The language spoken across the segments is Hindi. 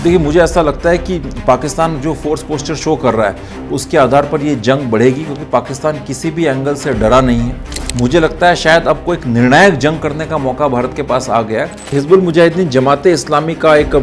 देखिए, मुझे ऐसा लगता है कि पाकिस्तान जो फोर्स पोस्चर शो कर रहा है उसके आधार पर ये जंग बढ़ेगी, क्योंकि पाकिस्तान किसी भी एंगल से डरा नहीं है। मुझे लगता है शायद अब को एक निर्णायक जंग करने का मौका भारत के पास आ गया है। हिजबुल मुजाहिदीन जमाते इस्लामी का एक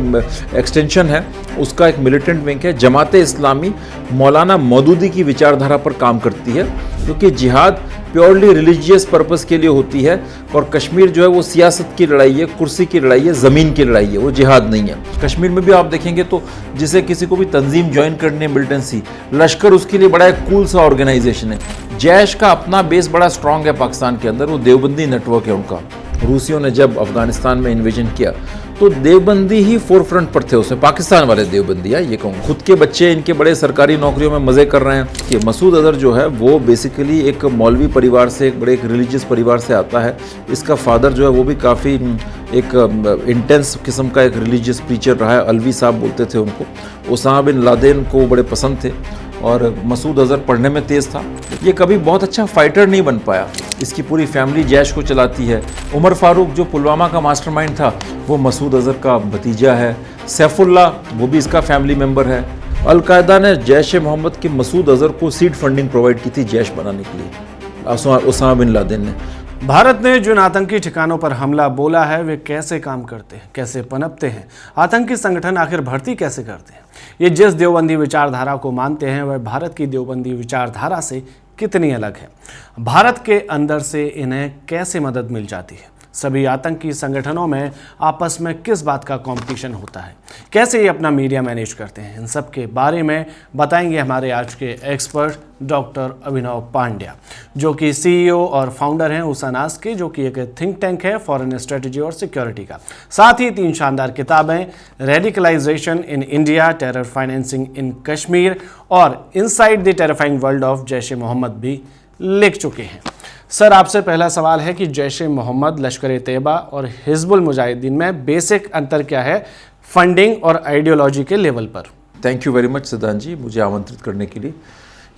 एक्सटेंशन है, उसका एक मिलिटेंट विंग है। जमाते इस्लामी मौलाना मौदूदी की विचारधारा पर काम करती है, क्योंकि जिहाद प्योरली रिलीजियस पर्पस के लिए होती है और कश्मीर जो है वो सियासत की लड़ाई है, कुर्सी की लड़ाई है, ज़मीन की लड़ाई है, वो जिहाद नहीं है। कश्मीर में भी आप देखेंगे तो जिसे किसी को भी तंजीम ज्वाइन करनी है, मिलिटेंसी, लश्कर उसके लिए बड़ा एक कूल सा ऑर्गेनाइजेशन है। जैश का अपना बेस बड़ा स्ट्रांग है पाकिस्तान के अंदर, वो देवबंदी नेटवर्क है उनका। रूसियों ने जब अफगानिस्तान में इन्वेजन किया तो देवबंदी ही फोर फ्रंट पर थे, उसमें पाकिस्तान वाले देवबंदी है। ये कहूँ खुद के बच्चे इनके बड़े सरकारी नौकरियों में मज़े कर रहे हैं कि मसूद अजहर जो है वो बेसिकली एक मौलवी परिवार से, एक बड़े एक रिलीजियस परिवार से आता है। इसका फादर जो है वो भी काफ़ी एक इंटेंस किस्म का एक रिलीजियस प्रीचर रहा है, अलवी साहब बोलते थे उनको। उसामा बिन लादेन को बड़े पसंद थे और मसूद अजहर पढ़ने में तेज़ था। ये कभी बहुत अच्छा फाइटर नहीं बन पाया। इसकी पूरी फैमिली जैश को चलाती है। उमर फारूक जो पुलवामा का मास्टरमाइंड था वो मसूद अजहर का भतीजा है। सैफुल्लाह वो भी इसका फैमिली मेंबर है। अलकायदा ने जैश ए मोहम्मद के मसूद अजहर को सीड फंडिंग प्रोवाइड की थी जैश बनाने के लिए, उसामा बिन लादेन ने। भारत ने जिन आतंकी ठिकानों पर हमला बोला है वे कैसे काम करते हैं, कैसे पनपते हैं, आतंकी संगठन आखिर भर्ती कैसे करते हैं, ये जिस देवबंदी विचारधारा को मानते हैं वह भारत की देवबंदी विचारधारा से कितनी अलग है, भारत के अंदर से इन्हें कैसे मदद मिल जाती है, सभी आतंकी संगठनों में आपस में किस बात का कंपटीशन होता है, कैसे ये अपना मीडिया मैनेज करते हैं, इन सब के बारे में बताएंगे हमारे आज के एक्सपर्ट डॉक्टर अभिनव पांड्या, जो कि सीईओ और फाउंडर हैं उसानास के, जो कि एक थिंक टैंक है फॉरेन स्ट्रेटजी और सिक्योरिटी का। साथ ही 3 शानदार किताबें, radicalisation in India, terror financing in Kashmir और inside the terrifying world of Jaish e Mohammed भी लिख चुके हैं। सर, आपसे पहला सवाल है कि जैश ए मोहम्मद, लश्कर तैयबा और हिजबुल मुजाहिदीन में बेसिक अंतर क्या है फंडिंग और आइडियोलॉजी के लेवल पर? थैंक यू वेरी मच सिद्धांत जी, मुझे आमंत्रित करने के लिए।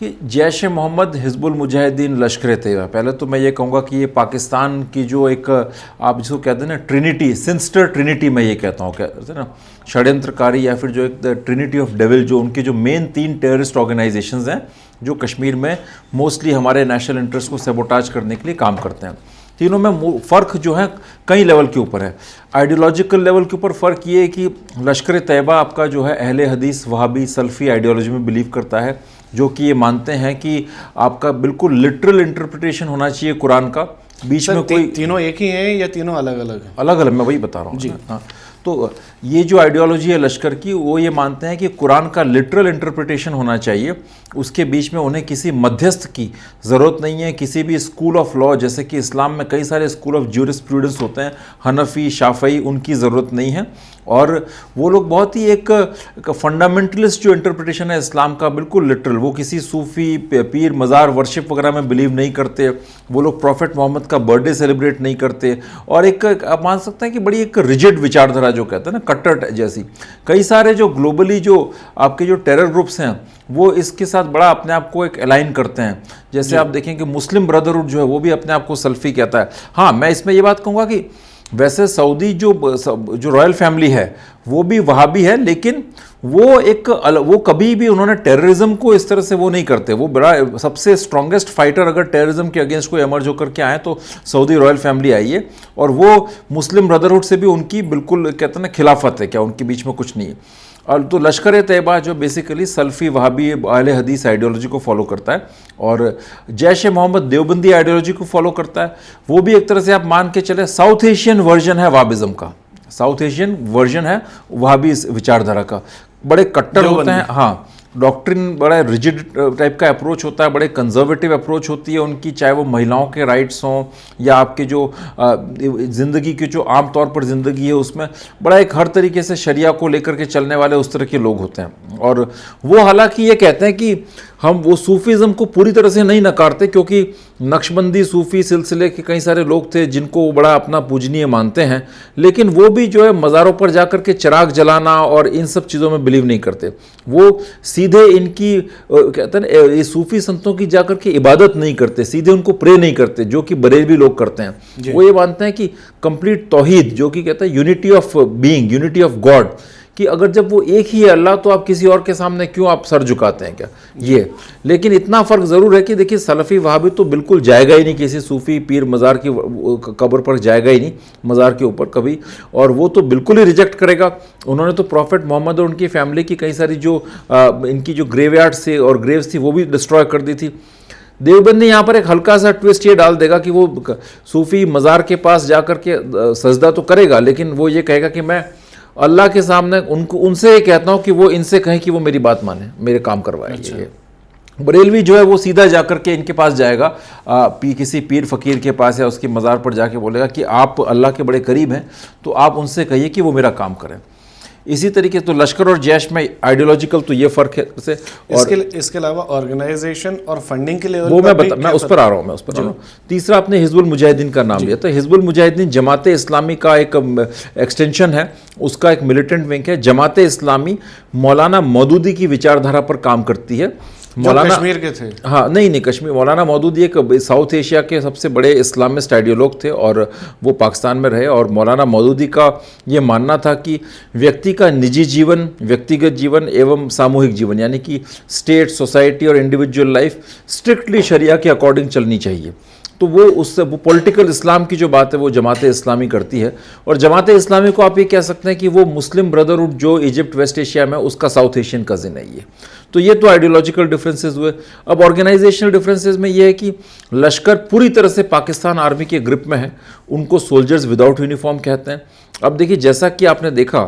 कि जैश ए मोहम्मद, हिजबुल मुजाहिदीन, लश्कर तैयबा, पहले तो मैं ये कहूँगा कि ये पाकिस्तान की जो एक आप जिसको कहते हैं ना ट्रिनिटी, सिंस्टर ट्रिनिटी, मैं ये कहता हूँ, कहते हैं ना षड्यंत्रकारी या फिर जो एक ट्रिनिटी ऑफ डेविल, जो उनकी जो मेन 3 टेररिस्ट ऑर्गेनाइजेशंस हैं जो कश्मीर में मोस्टली हमारे नेशनल इंटरेस्ट को सेबोटाज करने के लिए काम करते हैं। तीनों में फ़र्क जो है कई लेवल के ऊपर है। आइडियोलॉजिकल लेवल के ऊपर फ़र्क ये है कि लश्कर तैयबा आपका जो है अहले हदीस, वहाबी, सल्फ़ी आइडियोलॉजी में बिलीव करता है, जो कि ये मानते हैं कि आपका बिल्कुल लिटरल इंटरप्रिटेशन होना चाहिए कुरान का। बीच में कोई तीनों एक ही हैं या तीनों अलग अलग हैं? अलग अलग, मैं वही बता रहा हूँ जी। हाँ, तो ये जो आइडियोलॉजी है लश्कर की, वो ये मानते हैं कि कुरान का लिटरल इंटरप्रिटेशन होना चाहिए, उसके बीच में उन्हें किसी मध्यस्थ की ज़रूरत नहीं है, किसी भी स्कूल ऑफ लॉ, जैसे कि इस्लाम में कई सारे स्कूल ऑफ ज्यूरिस्प्रूडेंस होते हैं, हनफी, शाफई, उनकी ज़रूरत नहीं है। और वो लोग बहुत ही एक फंडामेंटलिस्ट जो इंटरप्रिटेशन है इस्लाम का, बिल्कुल लिटरल, वो किसी सूफ़ी, पीर, मज़ार, वर्शिप वगैरह में बिलीव नहीं करते। वो लोग प्रॉफिट मोहम्मद का बर्थडे सेलिब्रेट नहीं करते। और एक आप मान सकते हैं कि बड़ी एक रिजिड विचारधारा जो कहते हैं ना, कट्टर जैसी। कई सारे जो ग्लोबली जो आपके जो टेरर ग्रुप्स हैं वो इसके साथ बड़ा अपने आप को एक अलाइन करते हैं। जैसे आप देखें कि मुस्लिम ब्रदरहुड जो है वो भी अपने आप को सल्फ़ी कहता है। हाँ, मैं इसमें ये बात कहूँगा कि वैसे सऊदी जो रॉयल फैमिली है वो भी वहाबी है, लेकिन वो कभी भी उन्होंने टेररिज्म को इस तरह से वो नहीं करते। वो बड़ा सबसे स्ट्रॉन्गेस्ट फाइटर अगर टेररिज्म के अगेंस्ट कोई एमर्ज होकर के आए तो सऊदी रॉयल फैमिली आई है, और वो मुस्लिम ब्रदरहुड से भी उनकी बिल्कुल कहते हैं ना खिलाफत है, क्या उनके बीच में कुछ नहीं है। और तो लश्कर तैयबा जो बेसिकली सल्फ़ी, वहाबी, अहले हदीस आइडियोलॉजी को फॉलो करता है, और जैश ए मोहम्मद देवबंदी आइडियोलॉजी को फॉलो करता है। वो भी एक तरह से आप मान के चले साउथ एशियन वर्जन है वहाबिज़म का, साउथ एशियन वर्जन है वहाबी विचारधारा का। बड़े कट्टर होते हैं, हाँ, डॉक्ट्रिन बड़ा रिजिड टाइप का अप्रोच होता है, बड़े कंजर्वेटिव अप्रोच होती है उनकी, चाहे वो महिलाओं के राइट्स हों या आपके जो ज़िंदगी की जो आम तौर पर ज़िंदगी है उसमें बड़ा एक हर तरीके से शरिया को लेकर के चलने वाले उस तरह के लोग होते हैं। और वो हालांकि ये कहते हैं कि हम वो सूफीज़म को पूरी तरह से नहीं नकारते, क्योंकि नक्शबंदी सूफ़ी सिलसिले के कई सारे लोग थे जिनको वो बड़ा अपना पूजनीय मानते हैं, लेकिन वो भी जो है मज़ारों पर जाकर के चिराग जलाना और इन सब चीज़ों में बिलीव नहीं करते। वो सीधे इनकी कहते हैं ये सूफ़ी संतों की जाकर के इबादत नहीं करते, सीधे उनको प्रे नहीं करते, जो कि बरेलवी लोग करते हैं। वो ये मानते हैं कि कंप्लीट तौहीद, जो कि कहते हैं unity of being, unity of God, कि अगर जब वो एक ही है अल्लाह तो आप किसी और के सामने क्यों आप सर झुकाते हैं क्या ये। लेकिन इतना फ़र्क ज़रूर है कि देखिए सलफ़ी वहाबी तो बिल्कुल जाएगा ही नहीं, किसी सूफ़ी पीर मज़ार की कब्र पर जाएगा ही नहीं, मज़ार के ऊपर कभी, और वो तो बिल्कुल ही रिजेक्ट करेगा। उन्होंने तो प्रॉफिट मोहम्मद और उनकी फैमिली की कई सारी जो इनकी जो ग्रेवयार्ड्स थी और ग्रेव्स थी वो भी डिस्ट्रॉय कर दी थी। देवबंदी यहाँ पर एक हल्का सा ट्विस्ट ये डाल देगा कि वो सूफ़ी मज़ार के पास जा कर के सजदा तो करेगा, लेकिन वो ये कहेगा कि मैं अल्लाह के सामने उनसे ये कहता हूँ कि वो इनसे कहें कि वो मेरी बात माने, मेरे काम करवाए। अच्छा। बरेलवी जो है वो सीधा जाकर के इनके पास जाएगा, किसी पीर फ़कीर के पास या उसकी मज़ार पर जाके बोलेगा कि आप अल्लाह के बड़े करीब हैं, तो आप उनसे कहिए कि वो मेरा काम करें। इसी तरीके तो लश्कर और जैश में आइडियोलॉजिकल तो ये फ़र्क है से, और इसके अलावा ऑर्गेनाइजेशन और फंडिंग के लेवल वो मैं उस पर आ रहा हूँ। तीसरा आपने हिजबुल मुजाहिदीन का नाम लिया, तो हिजबुल मुजाहिदीन जमात इस्लामी का एक एक्सटेंशन है, उसका एक मिलिटेंट विंग है। जमात इस्लामी मौलाना मौदूदी की विचारधारा पर काम करती है। मौलाना कश्मीर के थे, हाँ नहीं कश्मीर, मौलाना मौदूदी एक साउथ एशिया के सबसे बड़े इस्लामिस्ट आइडियोलॉग थे और वो पाकिस्तान में रहे। और मौलाना मौदूदी का ये मानना था कि व्यक्ति का निजी जीवन, व्यक्तिगत जीवन एवं सामूहिक जीवन, यानी कि स्टेट, सोसाइटी और इंडिविजुअल लाइफ स्ट्रिक्टली शरिया के अकॉर्डिंग चलनी चाहिए। तो वो पॉलिटिकल इस्लाम की जो बात है वो जमात इस्लामी करती है। और जमात इस्लामी को आप ये कह सकते हैं कि वो मुस्लिम ब्रदरहुड जो इजिप्ट वेस्ट एशिया में, उसका साउथ एशियन कजिन है ये। तो ये तो आइडियोलॉजिकल डिफरेंसेस हुए। अब ऑर्गेनाइजेशनल डिफरेंसेस में ये है कि लश्कर पूरी तरह से पाकिस्तान आर्मी के ग्रिप में है, उनको सोल्जर्स विदाउट यूनिफॉर्म कहते हैं। अब देखिए जैसा कि आपने देखा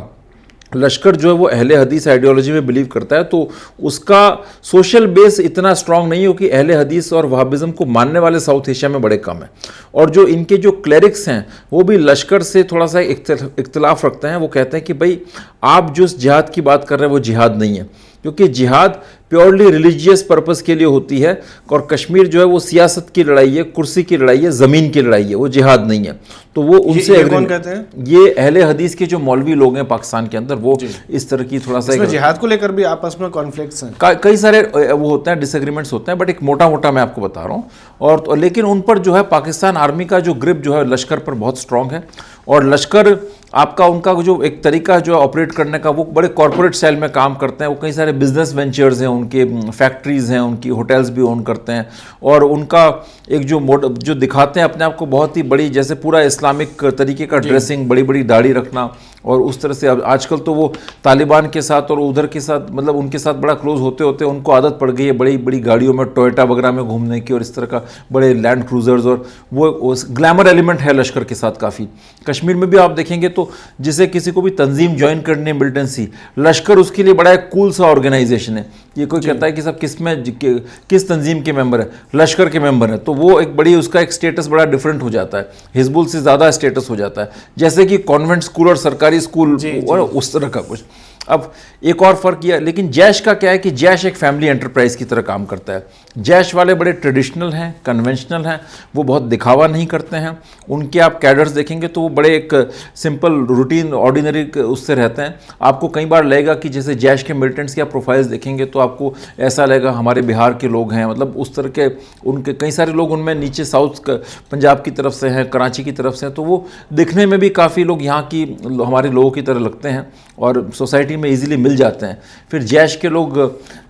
लश्कर जो है वो अहले हदीस आइडियोलॉजी में बिलीव करता है, तो उसका सोशल बेस इतना स्ट्रांग नहीं हो कि अहले हदीस और वहाबिज़म को मानने वाले साउथ एशिया में बड़े कम हैं। और जो इनके जो क्लेरिक्स हैं वो भी लश्कर से थोड़ा सा इख्तिलाफ रखते हैं। वो कहते हैं कि भाई आप जो जिहाद की बात कर रहे हैं वो जिहाद नहीं है, क्योंकि जिहाद प्योरली रिलीजियस पर्पस के लिए होती है, और कश्मीर जो है वो सियासत की लड़ाई है, कुर्सी की लड़ाई है, ज़मीन की लड़ाई है, वो जिहाद नहीं है। तो वो उनसे ये कौन कहते हैं? ये अहले हदीस के जो मौलवी लोग हैं पाकिस्तान के अंदर, वो इस तरह की थोड़ा सा जिहाद को लेकर भी आपस में कॉन्फ्लिक्ट्स हैं, कई सारे वो होते हैं, डिसएग्रीमेंट्स होते हैं, बट एक मोटा मोटा मैं आपको बता रहा हूँ। और लेकिन उन पर जो है पाकिस्तान आर्मी का जो ग्रिप जो है लश्कर पर बहुत स्ट्रांग है। और लश्कर आपका उनका जो एक तरीका जो है ऑपरेट करने का, वो बड़े कॉरपोरेट स्टाइल में काम करते हैं। वो कई सारे बिजनेस वेंचर्स हैं, उनके फैक्ट्रीज़ हैं, उनकी होटल्स भी ओन करते हैं। और उनका एक जो दिखाते हैं अपने आप को बहुत ही बड़ी, जैसे पूरा इस्लामिक तरीके का ड्रेसिंग, बड़ी बड़ी दाढ़ी रखना, और उस तरह से अब आजकल तो वो तालिबान के साथ और उधर के साथ, मतलब उनके साथ बड़ा क्लोज होते होते उनको आदत पड़ गई है बड़ी बड़ी गाड़ियों में, टोयोटा वगैरह में घूमने की, और इस तरह का बड़े लैंड क्रूजर्स, और वो ग्लैमर एलिमेंट है लश्कर के साथ काफ़ी। कश्मीर में भी आप देखेंगे तो जिसे किसी को भी तंजीम ज्वाइन करनी है मिलिटेंसी, लश्कर उसके लिए बड़ा एक कूल सा ऑर्गेनाइजेशन है। ये कोई कहता है कि सब किस तंजीम के मेंबर है, लश्कर के मेंबर है, तो वो एक बड़ी, उसका एक स्टेटस बड़ा डिफरेंट हो जाता है, हिजबुल से ज़्यादा स्टेटस हो जाता है, जैसे कि कॉन्वेंट स्कूल और सरकारी स्कूल और उस तरह का कुछ। अब एक और फ़र्क यह, लेकिन जैश का क्या है कि जैश एक फैमिली एंटरप्राइज की तरह काम करता है। जैश वाले बड़े ट्रेडिशनल हैं, कन्वेंशनल हैं, वो बहुत दिखावा नहीं करते हैं। उनके आप कैडर्स देखेंगे तो वो बड़े एक सिंपल रूटीन ऑर्डिनरी उससे रहते हैं। आपको कई बार लगेगा कि जैसे जैश के मिलिटेंट्स की आप प्रोफाइल्स देखेंगे तो आपको ऐसा लगेगा हमारे बिहार के लोग हैं, मतलब उस तरह के उनके कई सारे लोग उनमें नीचे साउथ पंजाब की तरफ से हैं, कराची की तरफ से हैं, तो वो दिखने में भी काफ़ी लोग यहाँ की हमारे लोगों की तरह लगते हैं और सोसाइटी में इजीली मिल जाते हैं। फिर जैश के लोग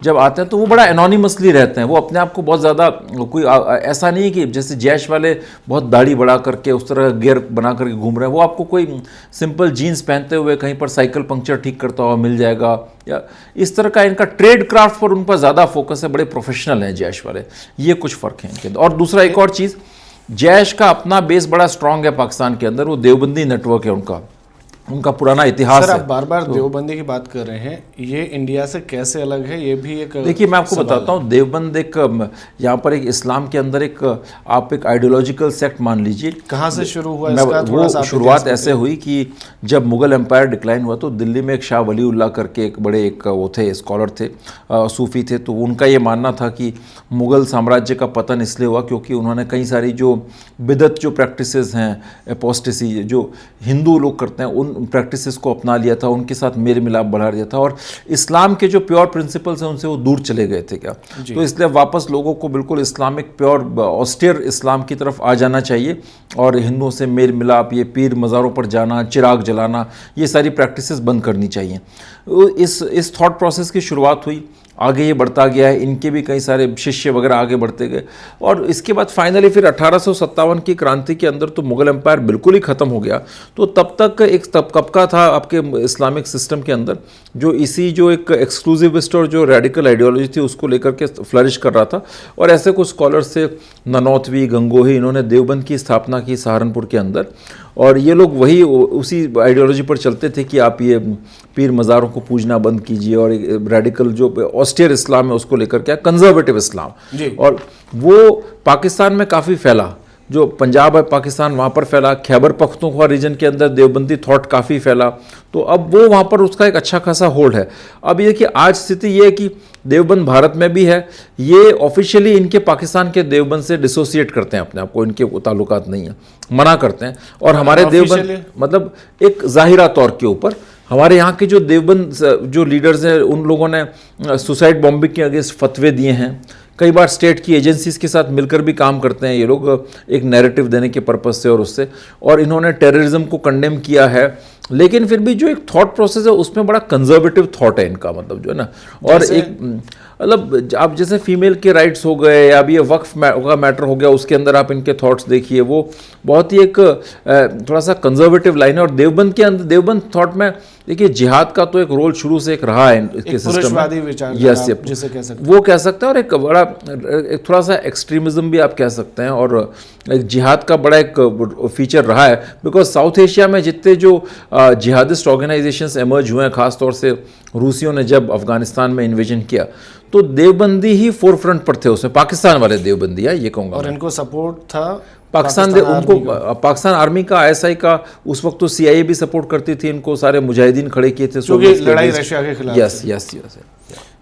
जब आते हैं तो वो बड़ा एनोनिमसली रहते हैं, वो अपने आप को बहुत ज़्यादा कोई ऐसा नहीं है कि जैसे जैश वाले बहुत दाढ़ी बढ़ा करके उस तरह गियर बना करके घूम रहे हैं। वो आपको कोई सिंपल जीन्स पहनते हुए कहीं पर साइकिल पंक्चर ठीक करता हुआ मिल जाएगा, या इस तरह का इनका ट्रेड क्राफ्ट पर उन पर ज़्यादा फोकस है, बड़े प्रोफेशनल हैं जैश वाले। ये कुछ फ़र्क है इनके। और दूसरा एक और चीज़, जैश का अपना बेस बड़ा स्ट्रांग है पाकिस्तान के अंदर, वो देवबंदी नेटवर्क है उनका पुराना इतिहास है। आप बार बार देवबंदी की बात कर रहे हैं, ये इंडिया से कैसे अलग है? ये भी एक, देखिए मैं आपको बताता हूँ, देवबंद एक यहाँ पर एक इस्लाम के अंदर एक आप एक आइडियोलॉजिकल सेक्ट मान लीजिए। कहाँ से शुरू हुआ इसका? वो शुरुआत ऐसे हुई कि जब मुगल एम्पायर डिक्लाइन हुआ तो दिल्ली में एक शाह वलीउल्लाह करके एक बड़े एक वो थे, स्कॉलर थे, सूफ़ी थे। तो उनका ये मानना था कि मुग़ल साम्राज्य का पतन इसलिए हुआ क्योंकि उन्होंने कई सारी जो बिदत जो प्रैक्टिसेस हैं, एपोस्टेसी जो हिंदू लोग करते हैं, उन प्रैक्टिसेस को अपना लिया था, उनके साथ मेल मिलाप बढ़ा दिया था और इस्लाम के जो प्योर प्रिंसिपल्स हैं उनसे वो दूर चले गए थे क्या। तो इसलिए वापस लोगों को बिल्कुल इस्लामिक प्योर ऑस्टियर इस्लाम की तरफ आ जाना चाहिए और हिंदुओं से मेल मिलाप, ये पीर मज़ारों पर जाना, चिराग जलाना, ये सारी प्रैक्टिसेस बंद करनी चाहिए। इस थॉट प्रोसेस की शुरुआत हुई, आगे ये बढ़ता गया है, इनके भी कई सारे शिष्य वगैरह आगे बढ़ते गए और इसके बाद फाइनली फिर 1857 की क्रांति के अंदर तो मुग़ल एम्पायर बिल्कुल ही ख़त्म हो गया। तो तब तक एक तबका था आपके इस्लामिक सिस्टम के अंदर जो एक एक्सक्लूसिविस्ट और जो रेडिकल आइडियोलॉजी थी उसको लेकर के फ्लरिश कर रहा था और ऐसे कुछ स्कॉलर्स थे, ननौतवी, गंगोही, इन्होंने देवबंद की स्थापना की सहारनपुर के अंदर और ये लोग वही उसी आइडियोलॉजी पर चलते थे कि आप ये पीर मज़ारों को पूजना बंद कीजिए और रेडिकल जो ऑस्टियर इस्लाम है उसको लेकर के कंजर्वेटिव इस्लाम। और वो पाकिस्तान में काफ़ी फैला, जो पंजाब है पाकिस्तान वहाँ पर फैला, खैबर पख्तूनख्वा रीजन के अंदर देवबंदी थॉट काफ़ी फैला। तो अब वो वहाँ पर उसका एक अच्छा खासा होल्ड है। अब ये कि आज स्थिति ये है कि देवबंद भारत में भी है, ये ऑफिशियली इनके पाकिस्तान के देवबंद से डिसोसिएट करते हैं अपने आप को, इनके ताल्लुकात नहीं है, मना करते हैं। और हमारे देवबंद मतलब एक ज़ाहिरा तौर के ऊपर हमारे यहाँ के जो देवबंद जो लीडर्स हैं उन लोगों ने सुसाइड बॉम्बिंग के अगेंस्ट फतवे दिए हैं, कई बार स्टेट की एजेंसीज के साथ मिलकर भी काम करते हैं ये लोग एक नैरेटिव देने के पर्पस से और उससे, और इन्होंने टेररिज्म को कंडेम किया है। लेकिन फिर भी जो एक थॉट प्रोसेस है उसमें बड़ा कंजर्वेटिव थॉट है इनका, मतलब जो है ना। और एक मतलब आप जैसे फीमेल के राइट्स हो गए या अभी ये वक्फ का मैटर हो गया, उसके अंदर आप इनके थॉट्स देखिए, वो बहुत ही एक थोड़ा सा कंजर्वेटिव लाइन है। और देवबंद के अंदर देवबंद थॉट में देखिए जिहाद का तो एक रोल शुरू से एक रहा है इसके सिस्टम में, यस जिसे कह सकते वो कह सकते हैं, और एक बड़ा एक थोड़ा सा एक्सट्रीमिज्म भी आप कह सकते हैं, और एक जिहाद का बड़ा एक फीचर रहा है। बिकॉज साउथ एशिया में जितने जो जिहादिस्ट ऑर्गेनाइजेशंस एमर्ज हुए हैं, खासतौर से रूसियों ने जब अफगानिस्तान में इन्वेजन किया तो देवबंदी ही फोर फ्रंट पर थे, उसमें पाकिस्तान वाले देवबंदी है ये कहूँगा। और इनको सपोर्ट था पाकिस्तान आर्मी का, ISI का, उस वक्त तो CIA भी सपोर्ट करती थी इनको, सारे मुजाहिदीन खड़े किए थे लड़ाई रशिया के खिलाफ। यस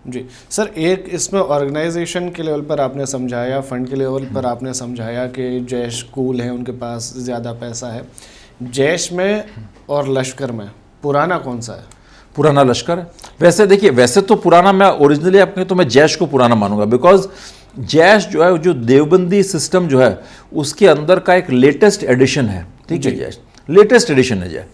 जी सर, एक इसमें ऑर्गेनाइजेशन के लेवल पर आपने समझाया, फंड के लेवल पर आपने समझाया कि जैश कूल है, उनके पास ज़्यादा पैसा है। जैश में और लश्कर में पुराना कौन सा है? पुराना लश्कर है। वैसे देखिए, वैसे तो पुराना मैं ओरिजिनली आपके तो मैं जैश को पुराना मानूंगा, बिकॉज जैश जो है, जो देवबंदी सिस्टम जो है उसके अंदर का एक लेटेस्ट एडिशन है, ठीक है। जैश लेटेस्ट एडिशन है, जैश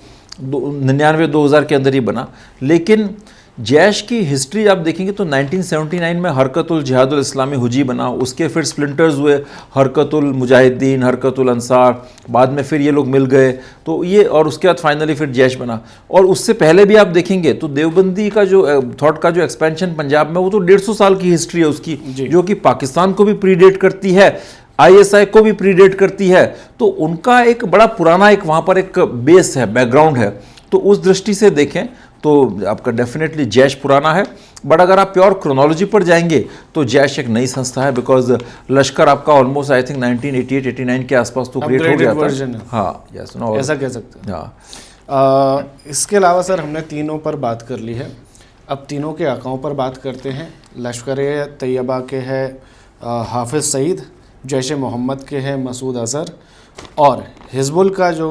99-2000 के अंदर ही बना। लेकिन जैश की हिस्ट्री आप देखेंगे तो 1979 में हरकतुल जिहादुल इस्लामी हुजी बना, उसके फिर स्प्लिंटर्स हुए, हरकतुल मुजाहिदीन, हरकतुल अंसार, बाद में फिर ये लोग मिल गए तो ये, और उसके बाद फाइनली फिर जैश बना। और उससे पहले भी आप देखेंगे तो देवबंदी का जो थॉट का जो एक्सपेंशन पंजाब में, वो तो 150 साल की हिस्ट्री है उसकी, जो कि पाकिस्तान को भी प्रीडेट करती है, ISI को भी प्रीडेट करती है। तो उनका एक बड़ा पुराना एक वहाँ पर एक बेस है, बैकग्राउंड है। तो उस दृष्टि से देखें तो आपका डेफिनेटली जैश पुराना है। बट अगर आप प्योर क्रोनोलॉजी पर जाएंगे तो जैश एक नई संस्था है, बिकॉज लश्कर आपका ऑलमोस्ट आई थिंक 1988-89 के आसपास तो क्रिएट हो गया था। हाँ, यस, ऐसा कह सकते हैं। हाँ, इसके अलावा सर हमने तीनों पर बात कर ली है, अब तीनों के आकाओं पर बात करते हैं। लश्कर तैयबा के है हाफिज़ सईद, जैश मोहम्मद के हैं मसूद अज़हर, और हिजबुल का जो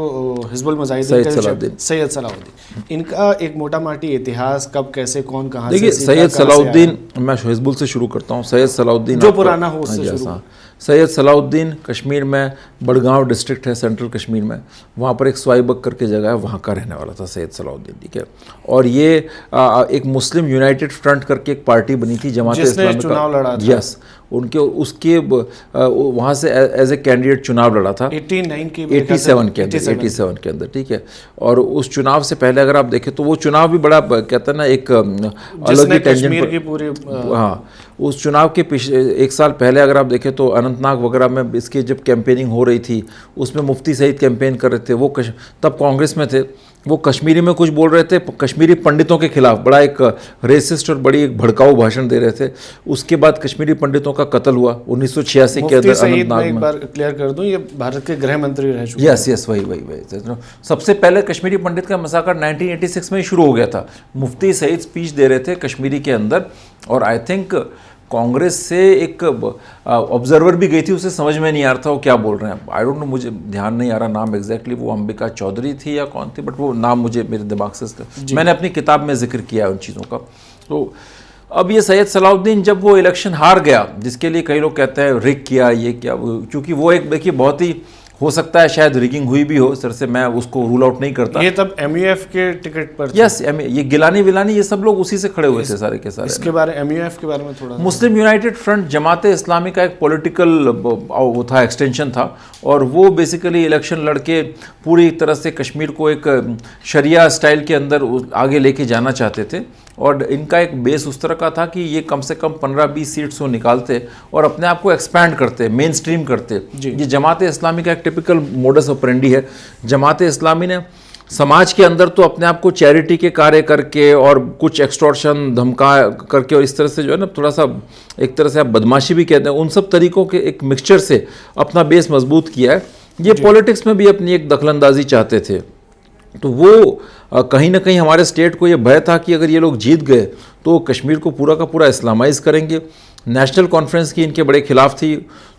हिजबुल मुजाहिदीन सैयद सलाउद्दीन। इनका एक मोटा माटी इतिहास, कब कैसे कौन कहाँ से। देखिए सैयद सलाउद्दीन, मैं हिजबुल से शुरू करता हूँ। सैयद सलाउद्दीन जो पुराना हो उससे शुरू। सैयद सलाउद्दीन कश्मीर में बड़गांव डिस्ट्रिक्ट है, सेंट्रल कश्मीर में, वहाँ पर एक स्वाइबक करके जगह है, वहाँ का रहने वाला था सैयद सलाउद्दीन, ठीक है। और ये एक मुस्लिम यूनाइटेड फ्रंट करके एक पार्टी बनी थी, जमात इस्लामी का, यस, उनके उसके वहाँ से एज ए कैंडिडेट चुनाव लड़ा था 87 के अंदर, ठीक है। और उस चुनाव से पहले अगर आप देखें तो वो चुनाव भी बड़ा कहते हैं ना एक अलग ही टेंशन पर, हाँ, उस चुनाव के एक साल पहले अगर आप देखें तो अनंतनाग वगैरह में इसकी जब कैंपेनिंग हो रही थी, उसमें मुफ्ती सईद कैंपेन कर रहे थे, वो तब कांग्रेस में थे, वो कश्मीरी में कुछ बोल रहे थे, कश्मीरी पंडितों के खिलाफ बड़ा एक रेसिस्ट और बड़ी एक भड़काऊ भाषण दे रहे थे। उसके बाद कश्मीरी पंडितों का कत्ल हुआ 1986 के अंदर अनंतनाग में। एक बार क्लियर कर दूं, ये भारत के गृह मंत्री रह चुके। यस, वही सबसे पहले कश्मीरी पंडित का मसाकर 1986 में ही शुरू हो गया था। मुफ्ती सईद स्पीच दे रहे थे कश्मीरी के अंदर, और आई थिंक कांग्रेस से एक ऑब्जर्वर भी गई थी, उसे समझ में नहीं आ रहा था वो क्या बोल रहे हैं। आई डोंट नो, मुझे ध्यान नहीं आ रहा नाम एग्जैक्टली, वो अंबिका चौधरी थी या कौन थी, बट वो नाम मुझे मेरे दिमाग से, मैंने अपनी किताब में जिक्र किया है उन चीज़ों का। तो अब ये सैयद सलाउद्दीन जब वो इलेक्शन हार गया, जिसके लिए कई लोग कहते हैं रिग किया ये क्या, क्योंकि वो एक देखिए बहुत ही हो सकता है शायद रिगिंग हुई भी हो, सर से मैं उसको रूल आउट नहीं करता। ये तब MUF के टिकट पर यस, ये गिलानी विलानी ये सब लोग उसी से खड़े हुए थे सारे के सारे। इसके बारे MUF के बारे में थोड़ा, Muslim United front Jamaat Islami का एक पॉलिटिकल वो था, एक्सटेंशन था, और वो बेसिकली इलेक्शन लड़के पूरी तरह से कश्मीर को एक शरिया स्टाइल के अंदर आगे लेके जाना चाहते थे। और इनका एक बेस उस तरह का था कि ये कम से कम 15-20 सीट्स को निकालते और अपने आप को एक्सपैंड करते, मेन स्ट्रीम करते। ये जमात इस्लामी का एक टिपिकल मोडस ऑपरेंडी है। जमात इस्लामी ने समाज के अंदर तो अपने आप को चैरिटी के कार्य करके और कुछ एक्सटॉर्शन धमका करके और इस तरह से जो है ना, थोड़ा सा एक तरह से आप बदमाशी भी कहते हैं, उन सब तरीकों के एक मिक्सचर से अपना बेस मजबूत किया है। ये पॉलिटिक्स में भी अपनी एक दखलंदाजी चाहते थे। तो वो कहीं ना कहीं हमारे स्टेट को ये भय था कि अगर ये लोग जीत गए तो कश्मीर को पूरा का पूरा इस्लामाइज करेंगे। नेशनल कॉन्फ्रेंस की इनके बड़े खिलाफ थी,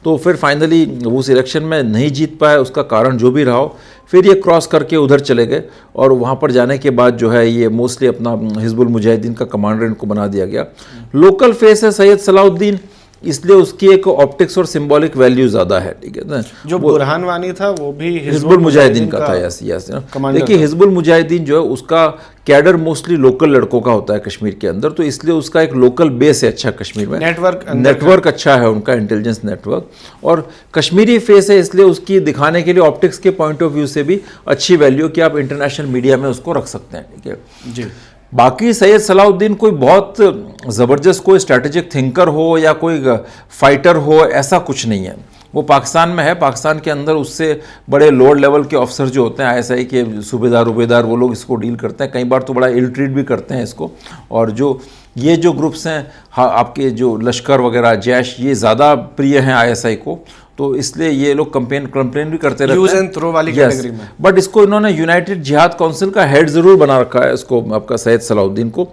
तो फिर फाइनली वो उस इलेक्शन में नहीं जीत पाए, उसका कारण जो भी रहा हो। फिर ये क्रॉस करके उधर चले गए और वहाँ पर जाने के बाद जो है ये मोस्टली अपना हिजबुल मुजाहिदीन का कमांडर इनको बना दिया गया। लोकल फेस है सैयद सलाउद्दीन, इसलिए उसकी एक ऑप्टिक्स और सिंबॉलिक वैल्यू ज़्यादा है, ठीक है ना। जो बुरहान वानी था वो भी हिजबुल मुजाहिदीन का था, यस यस। देखिए हिजबुल मुजाहिदीन जो है उसका कैडर मोस्टली लोकल लड़कों का होता है कश्मीर के अंदर, तो इसलिए उसका एक लोकल बेस है अच्छा कश्मीर में, नेटवर्क अच्छा है उनका, इंटेलिजेंस नेटवर्क, और कश्मीरी फेस है, इसलिए उसकी दिखाने के लिए ऑप्टिक्स के पॉइंट ऑफ व्यू से भी अच्छी वैल्यू कि आप इंटरनेशनल मीडिया में उसको रख सकते हैं, ठीक है जी। बाकी सैयद सलाउद्दीन कोई बहुत ज़बरदस्त कोई स्ट्रैटेजिक थिंकर हो या कोई फाइटर हो, ऐसा कुछ नहीं है। वो पाकिस्तान में है, पाकिस्तान के अंदर उससे बड़े लोअर लेवल के अफसर जो होते हैं ISI के सूबेदार उबेदार, वो लोग इसको डील करते हैं, कई बार तो बड़ा इल ट्रीट भी करते हैं इसको। और जो ये जो ग्रुप्स हैं, हाँ आपके जो लश्कर वगैरह जैश, ये ज़्यादा प्रिय हैं ISI को, तो इसलिए ये लोग कंप्लेन भी करते रहते हैं, यूज एंड थ्रो वाली कैटेगरी में। बट इसको इन्होंने यूनाइटेड जिहाद काउंसिल का हेड ज़रूर बना रखा है इसको, आपका सैयद सलाउद्दीन को।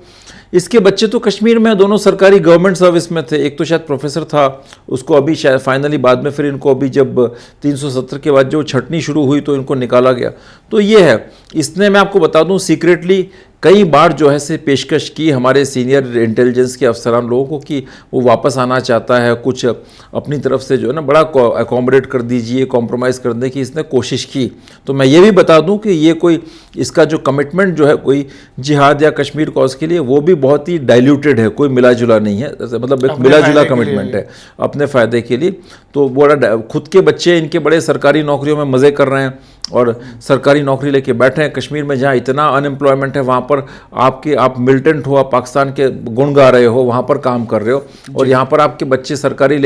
इसके बच्चे तो कश्मीर में दोनों सरकारी गवर्नमेंट सर्विस में थे, एक तो शायद प्रोफेसर था, उसको अभी शायद फाइनली बाद में फिर इनको अभी जब 370 के बाद जो छटनी शुरू हुई तो इनको निकाला गया। तो ये है, इसने मैं आपको बता दूं सीक्रेटली कई बार जो है से पेशकश की हमारे सीनियर इंटेलिजेंस के अफसरान लोगों को कि वो वापस आना चाहता है, कुछ अपनी तरफ से जो है ना बड़ा अकोमोडेट कर दीजिए, कॉम्प्रोमाइज़ करने की इसने कोशिश की। तो मैं ये भी बता दूं कि ये कोई इसका जो कमिटमेंट जो है कोई जिहाद या कश्मीर कॉज के लिए, वो भी बहुत ही डाइल्यूटेड है, कोई मिला जुला नहीं है, मतलब एक मिला जुला कमिटमेंट है अपने फ़ायदे के लिए। तो बड़ा खुद के बच्चे इनके बड़े सरकारी नौकरियों में मज़े कर रहे हैं और सरकारी नौकरी लेके बैठे हैं कश्मीर में, जहाँ इतना अनएम्प्लॉयमेंट है, वहाँ पर आप मिलिटेंट हो, आप पाकिस्तान के गुण गा रहे हो, वहाँ पर काम कर रहे हो, और यहाँ पर आपके बच्चे सरकारी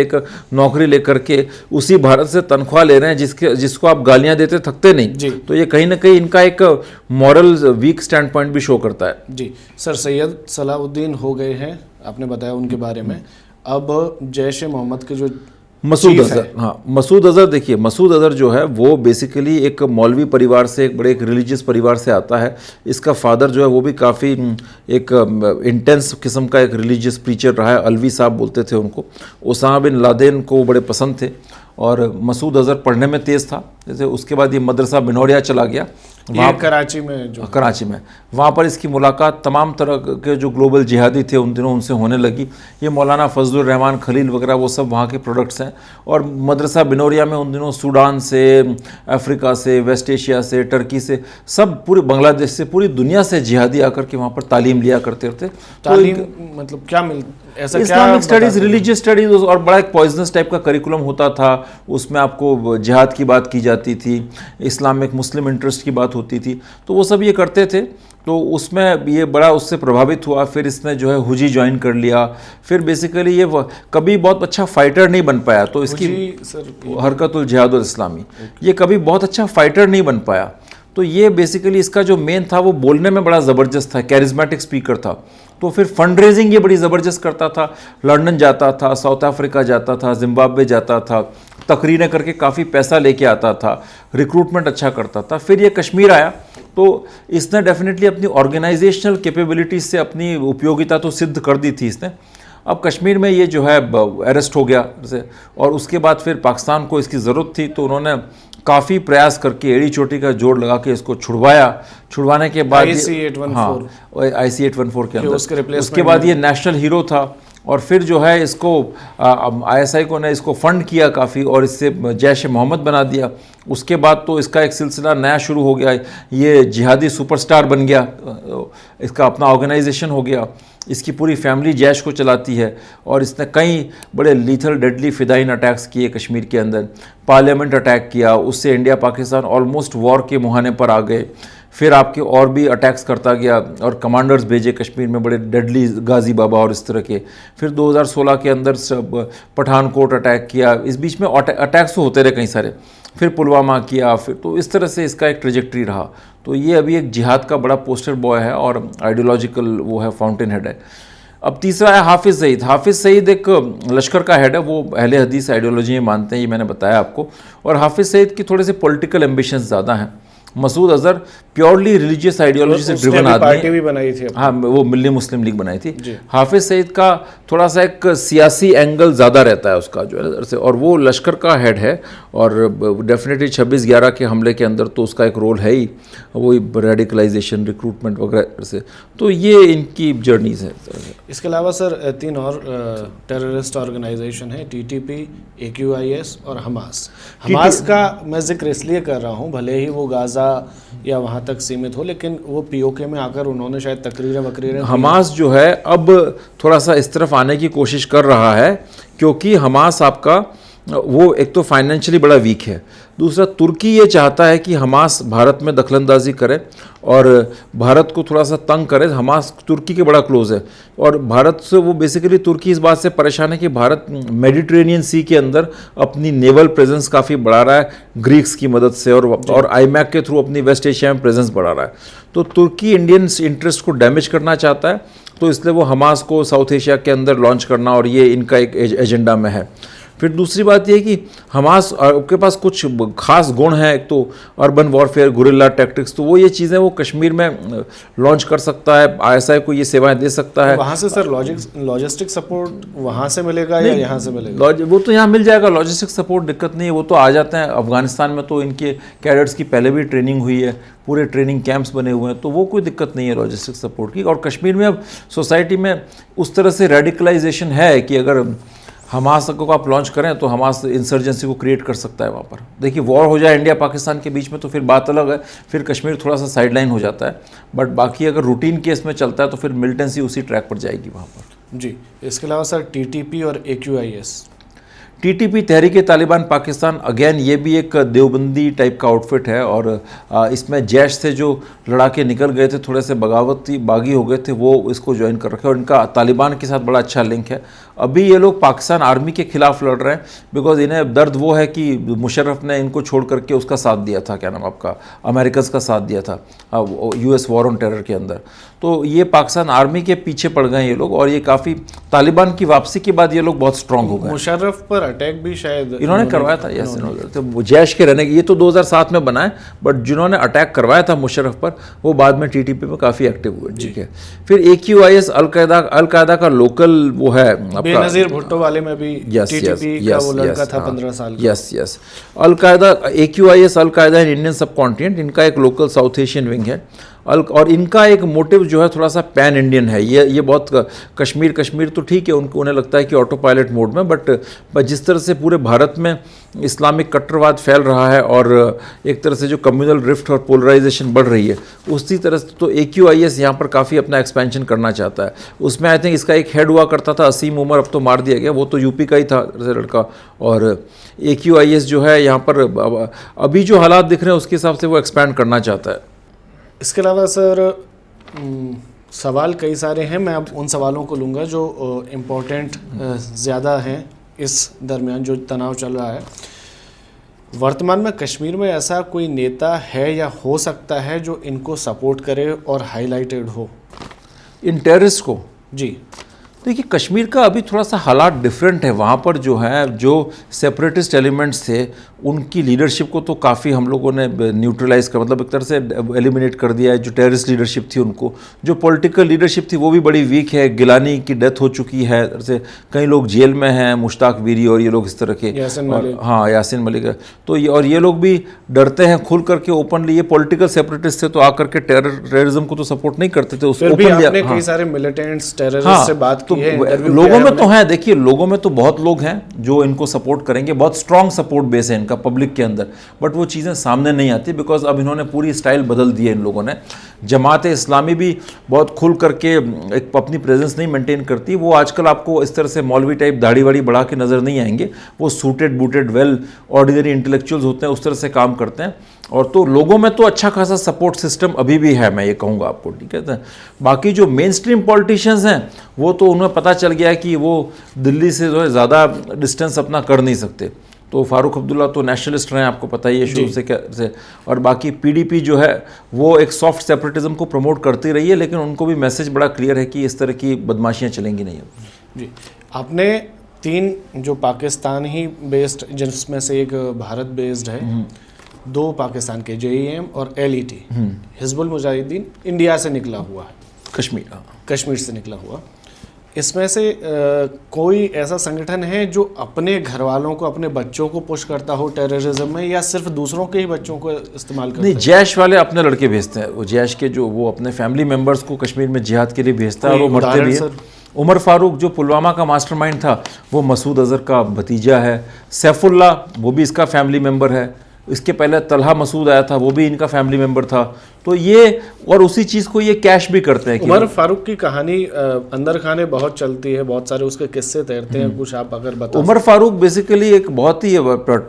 नौकरी लेकर के उसी भारत से तनख्वाह ले रहे हैं जिसको आप गालियाँ देते थकते नहीं। तो ये कहीं ना कहीं इनका एक मॉरल वीक स्टैंड पॉइंट भी शो करता है। जी सर, सैयद सलाउद्दीन हो गए हैं, आपने बताया उनके बारे में। अब जैश ए मोहम्मद के जो मसूद अजहर, हाँ मसूद अजहर, देखिए मसूद अजहर जो है वो बेसिकली एक मौलवी परिवार से, एक बड़े एक रिलीजियस परिवार से आता है। इसका फादर जो है वो भी काफ़ी एक इंटेंस किस्म का एक रिलीजियस प्रीचर रहा है, अलवी साहब बोलते थे उनको। ओसामा बिन लादेन को बड़े पसंद थे और मसूद अजहर पढ़ने में तेज़ था। जैसे उसके बाद ये मदरसा बिनौरिया चला गया, वहाँ कराची में वहाँ पर इसकी मुलाकात तमाम तरह के जो ग्लोबल जिहादी थे उन दिनों उनसे होने लगी। ये मौलाना फजलुर रहमान खलील वगैरह वो सब वहाँ के प्रोडक्ट्स हैं। और मदरसा बिनौरिया में उन दिनों सूडान से, अफ्रीका से, वेस्ट एशिया से, टर्की से, सब पूरे बांग्लादेश से, पूरी दुनिया से जिहादी आकर के वहाँ पर तालीम लिया करते थे। तालीम मतलब क्या ऐसा इस्लामिक स्टडीज़, रिलीजियस स्टडीज़, और बड़ा एक पॉइजनस टाइप का करिकुलम होता था। उसमें आपको जिहाद की बात की जाती थी, इस्लामिक मुस्लिम इंटरेस्ट की बात होती थी, तो वो सब ये करते थे। तो उसमें ये बड़ा उससे प्रभावित हुआ। फिर इसने जो है हुजी ज्वाइन कर लिया। फिर बेसिकली ये कभी बहुत अच्छा फाइटर नहीं बन पाया, तो इसकी हरकतुल जिहादुल इस्लामी, ये कभी बहुत अच्छा फाइटर नहीं बन पाया। तो ये बेसिकली इसका जो मेन था वो बोलने में बड़ा ज़बरदस्त था, कैरिज्मेटिक स्पीकर था। तो फिर फंड रेजिंग ये बड़ी ज़बरदस्त करता था, लंदन जाता था, साउथ अफ्रीका जाता था, जिम्बाब्वे जाता था, तकरीरें करके काफ़ी पैसा लेके आता था, रिक्रूटमेंट अच्छा करता था। फिर ये कश्मीर आया तो इसने डेफिनेटली अपनी ऑर्गेनाइजेशनल कैपेबिलिटीज से अपनी उपयोगिता तो सिद्ध कर दी थी इसने। अब कश्मीर में ये जो है अरेस्ट हो गया और उसके बाद फिर पाकिस्तान को इसकी ज़रूरत थी, तो उन्होंने काफ़ी प्रयास करके एड़ी चोटी का जोड़ लगा के इसको छुड़वाने के बाद IC-814 के अंदर उसके बाद ये नेशनल हीरो था। और फिर जो है इसको ISI को ने इसको फंड किया काफ़ी और इससे जैश मोहम्मद बना दिया। उसके बाद तो इसका एक सिलसिला नया शुरू हो गया, ये जिहादी सुपरस्टार बन गया, इसका अपना ऑर्गेनाइजेशन हो गया, इसकी पूरी फैमिली जैश को चलाती है और इसने कई बड़े लीथल डेडली फिदाइन अटैक्स किए कश्मीर के अंदर। पार्लियामेंट अटैक किया, उससे इंडिया पाकिस्तान ऑलमोस्ट वॉर के मुहाने पर आ गए। फिर आपके और भी अटैक्स करता गया और कमांडर्स भेजे कश्मीर में बड़े डेडली, गाजी बाबा और इस तरह के। फिर 2016 के अंदर सब पठानकोट अटैक किया, इस बीच में अटैक्स तो होते रहे कई सारे, फिर पुलवामा किया, फिर तो इस तरह से इसका एक ट्रेजेक्ट्री रहा। तो ये अभी एक जिहाद का बड़ा पोस्टर बॉय है और आइडियोलॉजिकल वो है, फाउंटेन हेड है। अब तीसरा है हाफिज़ सईद। हाफिज़ सईद एक लश्कर का हेड है, वो अहले हदीस आइडियोलॉजी में मानते हैं, ये मैंने बताया आपको। और हाफिज़ सईद की थोड़े से पॉलिटिकल एम्बिशंस ज़्यादा हैं। Masood Azhar purely religious ideology से ड्रिवन आदमी, पार्टी भी बनाई थी, हाँ वो मिल्ली मुस्लिम लीग बनाई थी। हाफिज सईद का थोड़ा सा एक सियासी एंगल ज़्यादा रहता है उसका जो है से, और वो लश्कर का हेड है और डेफिनेटली 26/11 के हमले के अंदर तो उसका एक रोल है ही, वो रेडिकलाइजेशन, रिक्रूटमेंट वगैरह से। तो ये इनकी जर्नीज है। इसके अलावा सर 3 और टेररिस्ट ऑर्गेनाइजेशन है, TTP, AQIS और हमास। हमास का मैं जिक्र इसलिए कर रहा हूँ, भले ही वो गाज़ा या वहाँ तक सीमित हो, लेकिन वो POK में आकर उन्होंने शायद तकरीरें हमास जो है अब थोड़ा सा इस तरफ आने की कोशिश कर रहा है, क्योंकि हमास आपका वो एक तो फाइनेंशियली बड़ा वीक है, दूसरा तुर्की ये चाहता है कि हमास भारत में दखलंदाजी करे और भारत को थोड़ा सा तंग करे। हमास तुर्की के बड़ा क्लोज है और भारत से वो बेसिकली तुर्की इस बात से परेशान है कि भारत मेडिटेरेनियन सी के अंदर अपनी नेवल प्रेजेंस काफ़ी बढ़ा रहा है ग्रीक्स की मदद से और IMAC के थ्रू अपनी वेस्ट एशिया में प्रेजेंस बढ़ा रहा है। तो तुर्की इंडियन इंटरेस्ट को डैमेज करना चाहता है, तो इसलिए वो हमास को साउथ एशिया के अंदर लॉन्च करना और ये इनका एक एजेंडा में है। फिर दूसरी बात ये कि हमास के पास कुछ खास गुण हैं, एक तो अर्बन वॉरफेयर, गुरिल्ला टैक्टिक्स, तो वो ये चीज़ें वो कश्मीर में लॉन्च कर सकता है, ISI को ये सेवाएं दे सकता है। वहाँ से सर लॉजिस्टिक सपोर्ट वहाँ से मिलेगा या यहाँ से मिलेगा? वो तो यहाँ मिल जाएगा, लॉजिस्टिक सपोर्ट दिक्कत नहीं है, वो तो आ जाते हैं। अफगानिस्तान में तो इनके कैडेट्स की पहले भी ट्रेनिंग हुई है, पूरे ट्रेनिंग कैंप्स बने हुए हैं, तो वो कोई दिक्कत नहीं है लॉजिस्टिक सपोर्ट की। और कश्मीर में अब सोसाइटी में उस तरह से रेडिकलाइजेशन है कि अगर हमास को आप लॉन्च करें तो हमास इंसर्जेंसी को क्रिएट कर सकता है वहाँ पर। देखिए वॉर हो जाए इंडिया पाकिस्तान के बीच में तो फिर बात अलग है, फिर कश्मीर थोड़ा सा साइडलाइन हो जाता है, बट बाकी अगर रूटीन केस में चलता है तो फिर मिलिटेंसी उसी ट्रैक पर जाएगी वहाँ पर। जी, इसके अलावा सर TTP और AQIS। TTP तहरीक तालिबान पाकिस्तान, अगेन ये भी एक देवबंदी टाइप का आउटफिट है और इसमें जैश से जो लड़ाके निकल गए थे, थोड़े से बगावती बागी हो गए थे, वो इसको ज्वाइन कर रखे और इनका तालिबान के साथ बड़ा अच्छा लिंक है। अभी ये लोग पाकिस्तान आर्मी के खिलाफ लड़ रहे हैं बिकॉज इन्हें दर्द वो है कि मुशर्रफ ने इनको छोड़ करके उसका साथ दिया था, क्या नाम आपका, अमेरिकन का साथ दिया था US वॉर ऑन टेरर के अंदर। तो ये पाकिस्तान आर्मी के पीछे पड़ गए ये लोग और ये काफ़ी तालिबान की वापसी के बाद ये लोग बहुत स्ट्रांग हो गए। मुशर्रफ पर अटैक भी शायद इन्होंने करवाया था, यस, तो जैश के रहने की, ये तो 2007 में बना है, बट जिन्होंने अटैक करवाया था मुशर्रफ पर वो बाद में TTP में काफ़ी एक्टिव हुए। ठीक है, फिर AQIS अलकायदा का लोकल वो है, बेनज़ीर भुट्टो वाले में भी TTP का वो लड़का था 15 साल का। Yes al Qaeda, AQIS al Qaeda in Indian सब कॉन्टिनेंट, इनका एक लोकल साउथ एशियन विंग है और इनका एक मोटिव जो है थोड़ा सा पैन इंडियन है। ये बहुत कश्मीर तो ठीक है, उन्हें लगता है कि ऑटो पायलट मोड में, बट जिस तरह से पूरे भारत में इस्लामिक कट्टरवाद फैल रहा है और एक तरह से जो कम्युनल रिफ्ट और पोलराइजेशन बढ़ रही है, उसी तरह से तो AQIS यहाँ पर काफ़ी अपना एक्सपेंशन करना चाहता है। उसमें आई थिंक इसका एक हेड हुआ करता था असीम उमर, अब तो मार दिया गया, वो तो UP का ही था लड़का। और AQIS जो है यहाँ पर अभी जो हालात दिख रहे हैं उसके हिसाब से वो एक्सपैंड करना चाहता है। इसके अलावा सर सवाल कई सारे हैं, मैं अब उन सवालों को लूँगा जो इम्पोर्टेंट ज़्यादा हैं इस दरमियान जो तनाव चल रहा है। वर्तमान में कश्मीर में ऐसा कोई नेता है या हो सकता है जो इनको सपोर्ट करे और हाईलाइटेड हो, इन टेररिस्ट को? जी, देखिए कश्मीर का अभी थोड़ा सा हालात डिफरेंट है। वहाँ पर जो है, जो सेपरेटिस्ट एलिमेंट्स थे, उनकी लीडरशिप को तो काफ़ी हम लोगों ने न्यूट्रलाइज कर, मतलब एक तरह से एलिमिनेट कर दिया है। जो टेररिस्ट लीडरशिप थी उनको, जो पॉलिटिकल लीडरशिप थी वो भी बड़ी वीक है। गिलानी की डेथ हो चुकी है, से कई लोग जेल में हैं, मुश्ताक वीरी और ये लोग इस तरह के, हाँ यासिन मलिक। तो ये लोग भी डरते हैं खुल करके ओपनली। ये पॉलिटिकल सेपरेटिस्ट थे तो आकर के टेररिज्म को तो सपोर्ट नहीं करते थे। फिर भी आपने कई सारे मिलिटेंट्स टेररिस्ट से बात की है, लोगों में तो है, देखिए लोगों में तो बहुत लोग हैं जो इनको सपोर्ट करेंगे, बहुत स्ट्रांग सपोर्ट बेस है इनका पब्लिक के अंदर, बट वो चीज़ें सामने नहीं आती बिकॉज अब इन्होंने पूरी स्टाइल बदल दी है इन लोगों ने। जमात इस्लामी भी बहुत खुल करके एक अपनी प्रेजेंस नहीं मेंटेन करती। वो आजकल आपको इस तरह से मौलवी टाइप दाढ़ी वाड़ी बढ़ा के नज़र नहीं आएंगे। वो suited booted well ordinary intellectuals होते हैं, उस तरह से काम करते हैं। और तो लोगों में तो अच्छा खासा सपोर्ट सिस्टम अभी भी है, मैं ये कहूँगा आपको, ठीक है। बाकी जो मेन स्ट्रीम पॉलिटिशियंस हैं वो तो उन्हें पता चल गया है कि वो दिल्ली से जो है ज़्यादा डिस्टेंस अपना कर नहीं सकते। तो फारूक अब्दुल्ला तो नेशनलिस्ट रहे हैं, आपको पता ही है शुरू से कैसे। और बाकी पीडीपी जो है वो एक सॉफ्ट सेपरेटिज्म को प्रमोट करती रही है, लेकिन उनको भी मैसेज बड़ा क्लियर है कि इस तरह की बदमाशियाँ चलेंगी नहीं। जी, आपने 3 जो पाकिस्तान ही बेस्ड, जिसमें से एक भारत बेस्ड है, 2 पाकिस्तान के JEM और LET, हिजबुल मुजाहिदीन इंडिया से निकला हुआ है, कश्मीर से निकला हुआ। इसमें से कोई ऐसा संगठन है जो अपने घर वालों को, अपने बच्चों को पुश करता हो टेररिज्म में, या सिर्फ दूसरों के ही बच्चों को इस्तेमाल करता है? नहीं, जैश वाले अपने लड़के भेजते हैं। वो जैश के जो वो अपने फैमिली मेम्बर्स को कश्मीर में जिहाद के लिए भेजता है और वो मरते भी हैं। उमर फारूक जो पुलवामा का मास्टरमाइंड था वो मसूद अजहर का भतीजा है। सैफुल्लाह वो भी इसका फैमिली मेम्बर है। इसके पहले तलहा मसूद आया था, वो भी इनका फैमिली मेंबर था। तो ये और उसी चीज़ को ये कैश भी करते हैं। उमर फारूक की कहानी अंदर खाने बहुत चलती है, बहुत सारे उसके किस्से तैरते हैं, कुछ आप अगर बताओ। उमर फारूक बेसिकली एक बहुत ही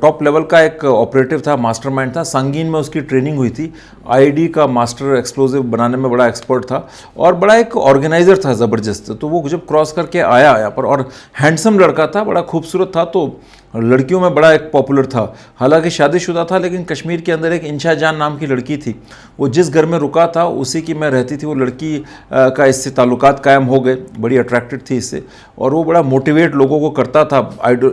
टॉप लेवल का एक ऑपरेटिव था, मास्टरमाइंड था। संगीन में उसकी ट्रेनिंग हुई थी। IED का मास्टर एक्सप्लोजिव बनाने में बड़ा एक्सपर्ट था और बड़ा एक ऑर्गेनाइजर था ज़बरदस्त। तो वो जब क्रॉस करके आया यहाँ पर, और हैंडसम लड़का था, बड़ा खूबसूरत था, तो लड़कियों में बड़ा एक पॉपुलर था। हालांकि शादीशुदा था, लेकिन कश्मीर के अंदर एक इंशा जान नाम की लड़की थी। वो जिस घर में रुका था उसी की मैं रहती थी। वो लड़की का इससे ताल्लुकात कायम हो गए, बड़ी अट्रैक्टेड थी इससे, और वो बड़ा मोटिवेट लोगों को करता था।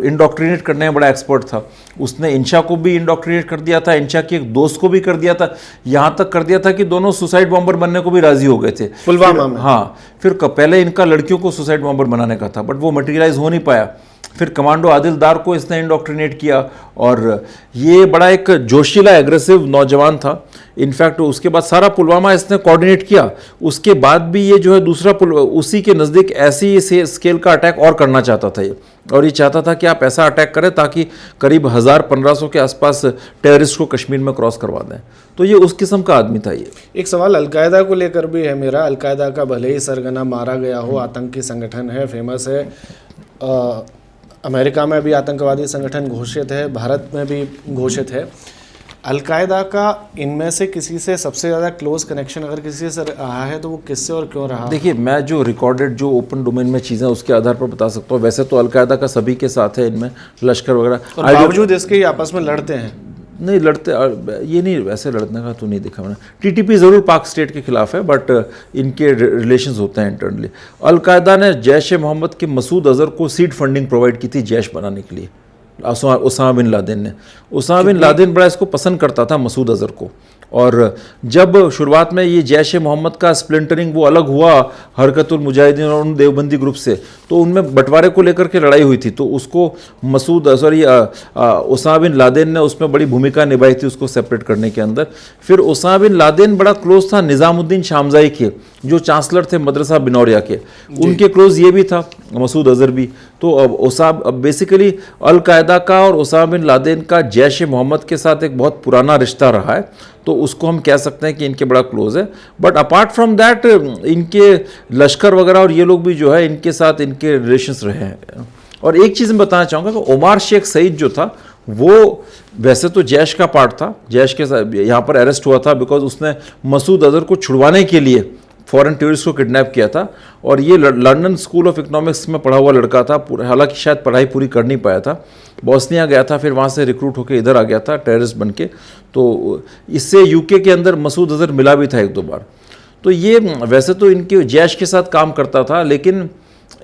इंडोक्ट्रिनेट करने में बड़ा एक्सपर्ट था। उसने इंशा को भी इंडोक्ट्रिनेट कर दिया था, इंशा के एक दोस्त को भी कर दिया था, यहाँ तक कर दिया था कि दोनों सुसाइड बॉम्बर बनने को भी राजी हो गए थे पुलवामा में। हाँ, फिर पहले इनका लड़कियों को सुसाइड बॉम्बर बनाने का था, बट वो मटेरियलाइज हो नहीं पाया। फिर कमांडो आदिल दार को इसने इंडोक्ट्रिनेट किया, और ये बड़ा एक जोशीला एग्रेसिव नौजवान था। इनफैक्ट उसके बाद सारा पुलवामा इसने कोऑर्डिनेट किया। उसके बाद भी ये जो है दूसरा उसी के नज़दीक ऐसी स्केल का अटैक और करना चाहता था ये, और ये चाहता था कि आप ऐसा अटैक करें ताकि करीब 1000-1500 के आसपास टेररिस्ट को कश्मीर में क्रॉस करवा दें। तो ये उस किस्म का आदमी था ये। एक सवाल अलकायदा को लेकर भी है मेरा। अलकायदा का भले ही सरगना मारा गया हो, आतंकी संगठन है, फेमस है, अमेरिका में भी आतंकवादी संगठन घोषित है, भारत में भी घोषित है। अलकायदा का इनमें से किसी से सबसे ज़्यादा क्लोज कनेक्शन अगर किसी से रहा है तो वो किससे और क्यों रहा? देखिए, मैं जो रिकॉर्डेड जो ओपन डोमेन में चीज़ें उसके आधार पर बता सकता हूँ। वैसे तो अलकायदा का सभी के साथ है, इनमें लश्कर वगैरह, और बावजूद इसके आपस में लड़ते हैं। नहीं लड़ते, ये नहीं, वैसे लड़ने का तो नहीं देखा मैंने। TTP ज़रूर पाक स्टेट के खिलाफ है, बट इनके रिलेशंस होते हैं इंटरनली। अलकायदा ने जैश ए मोहम्मद के मसूद अजहर को सीड फंडिंग प्रोवाइड की थी जैश बनाने के लिए। उसामा बिन लादेन ने, उसामा बिन लादेन बड़ा इसको पसंद करता था मसूद अजहर को। और जब शुरुआत में ये जैश ए मोहम्मद का स्प्लिंटरिंग वो अलग हुआ हरकतुल मुजाहिदीन और उन देवबंदी ग्रुप से, तो उनमें बंटवारे को लेकर के लड़ाई हुई थी। तो उसको उसामा बिन लादेन ने उसमें बड़ी भूमिका निभाई थी, उसको सेपरेट करने के अंदर। फिर उसामा बिन लादेन बड़ा क्लोज था निज़ामुद्दीन शामज़ाई के, जो चांसलर थे मदरसा बिनौरिया के, उनके क्लोज ये भी था, मसूद अजहर भी। तो अब बेसिकली अलकायदा का और उसामा बिन लादेन का जैश ए मोहम्मद के साथ एक बहुत पुराना रिश्ता रहा है, तो उसको हम कह सकते हैं कि इनके बड़ा क्लोज है। बट अपार्ट फ्रॉम दैट इनके लश्कर वगैरह और ये लोग भी जो है इनके साथ इनके रिलेशंस रहे हैं। और एक चीज़ मैं बताना चाहूँगा कि उमर शेख सईद जो था वो वैसे तो जैश का पार्ट था, जैश के साथ यहाँ पर अरेस्ट हुआ था बिकॉज उसने मसूद अजहर को छुड़वाने के लिए फॉरेन टूरिस्ट को किडनैप किया था। और ये लंदन स्कूल ऑफ इकोनॉमिक्स में पढ़ा हुआ लड़का था, हालांकि शायद पढ़ाई पूरी कर नहीं पाया था। बोस्निया गया था, फिर वहाँ से रिक्रूट होकर इधर आ गया था टेररिस्ट बन के। तो इससे यूके के अंदर मसूद अजहर मिला भी था 1-2 बार। तो ये वैसे तो इनके जैश के साथ काम करता था, लेकिन